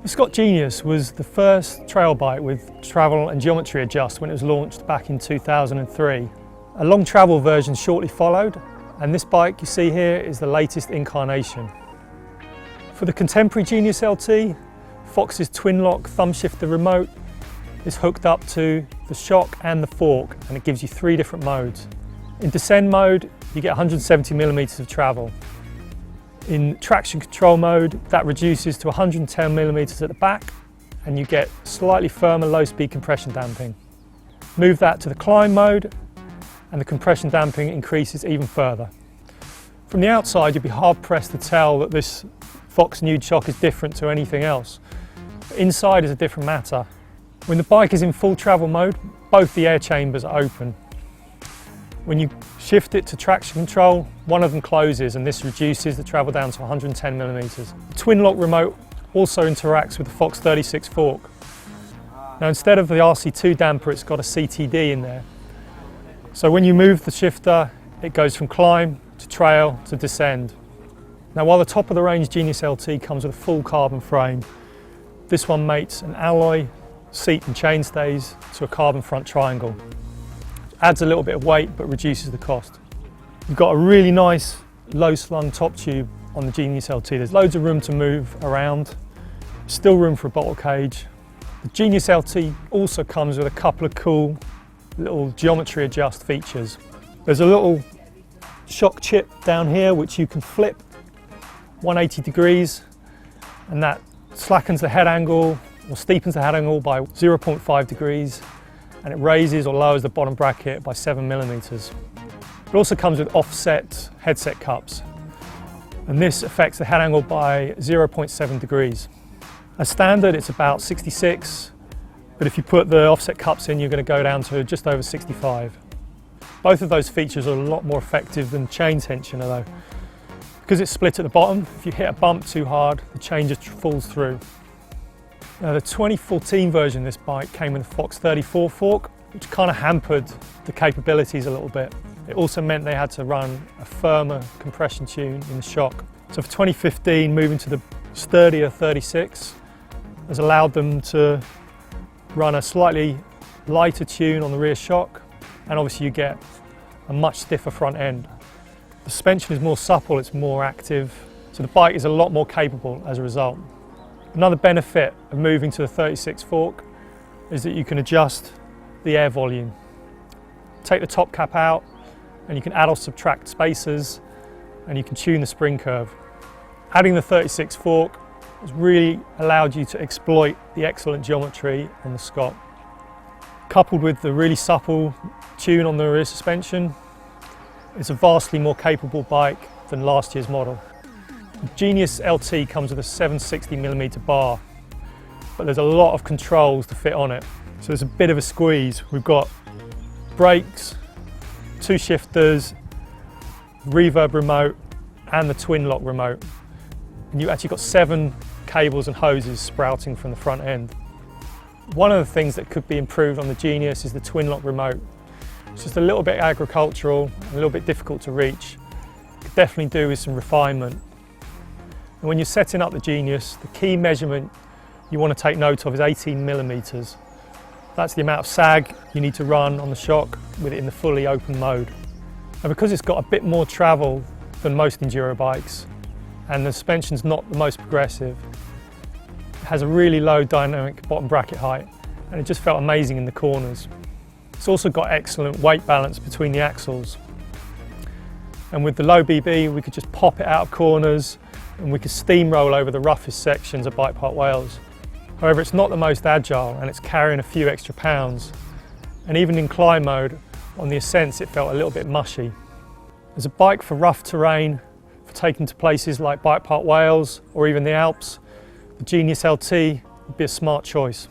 The Scott Genius was the first trail bike with travel and geometry adjust when it was launched back in 2003. A long travel version shortly followed, and this bike you see here is the latest incarnation. For the contemporary Genius LT, Fox's twin-lock thumb shifter remote is hooked up to the shock and the fork, and it gives you 3 different modes. In descend mode, you get 170mm of travel. In traction control mode, that reduces to 110mm at the back, and you get slightly firmer low-speed compression damping. Move that to the climb mode, and the compression damping increases even further. From the outside, you'd be hard-pressed to tell that this Fox nude shock is different to anything else. But inside is a different matter. When the bike is in full travel mode, both the air chambers are open. When you shift it to traction control, one of them closes, and this reduces the travel down to 110mm. The twin lock remote also interacts with the Fox 36 fork. Now, instead of the RC2 damper, it's got a CTD in there. So when you move the shifter, it goes from climb to trail to descend. Now, while the top of the range Genius LT comes with a full carbon frame, this one mates an alloy seat and chainstays to a carbon front triangle. Adds a little bit of weight but reduces the cost. You've got a really nice low slung top tube on the Genius LT. There's loads of room to move around, still room for a bottle cage. The Genius LT also comes with a couple of cool little geometry adjust features. There's a little shock chip down here which you can flip 180 degrees, and that slackens the head angle or steepens the head angle by 0.5 degrees, and it raises or lowers the bottom bracket by 7mm. It also comes with offset headset cups, and this affects the head angle by 0.7 degrees. As standard, it's about 66, but if you put the offset cups in, you're going to go down to just over 65. Both of those features are a lot more effective than chain tensioner though. Because it's split at the bottom, if you hit a bump too hard, the chain just falls through. Now, the 2014 version of this bike came with a Fox 34 fork, which kind of hampered the capabilities a little bit. It also meant they had to run a firmer compression tune in the shock. So for 2015, moving to the sturdier 36 has allowed them to run a slightly lighter tune on the rear shock, and obviously you get a much stiffer front end. The suspension is more supple, it's more active, so the bike is a lot more capable as a result. Another benefit of moving to the 36 fork is that you can adjust the air volume. Take the top cap out and you can add or subtract spacers, and you can tune the spring curve. Adding the 36 fork has really allowed you to exploit the excellent geometry on the Scott. Coupled with the really supple tune on the rear suspension, it's a vastly more capable bike than last year's model. The Genius LT comes with a 760mm bar, but there's a lot of controls to fit on it. So there's a bit of a squeeze. We've got brakes, 2 shifters, reverb remote, and the twin lock remote. And you've actually got 7 cables and hoses sprouting from the front end. One of the things that could be improved on the Genius is the twin lock remote. It's just a little bit agricultural, a little bit difficult to reach. Could definitely do with some refinement. And when you're setting up the Genius, the key measurement you want to take note of is 18mm. That's the amount of sag you need to run on the shock with it in the fully open mode. And because it's got a bit more travel than most enduro bikes, and the suspension's not the most progressive, it has a really low dynamic bottom bracket height, and it just felt amazing in the corners. It's also got excellent weight balance between the axles. And with the low BB, we could just pop it out of corners, and we could steamroll over the roughest sections of Bike Park Wales. However, it's not the most agile, and it's carrying a few extra pounds. And even in climb mode, on the ascents, it felt a little bit mushy. As a bike for rough terrain, for taking to places like Bike Park Wales or even the Alps, the Genius LT would be a smart choice.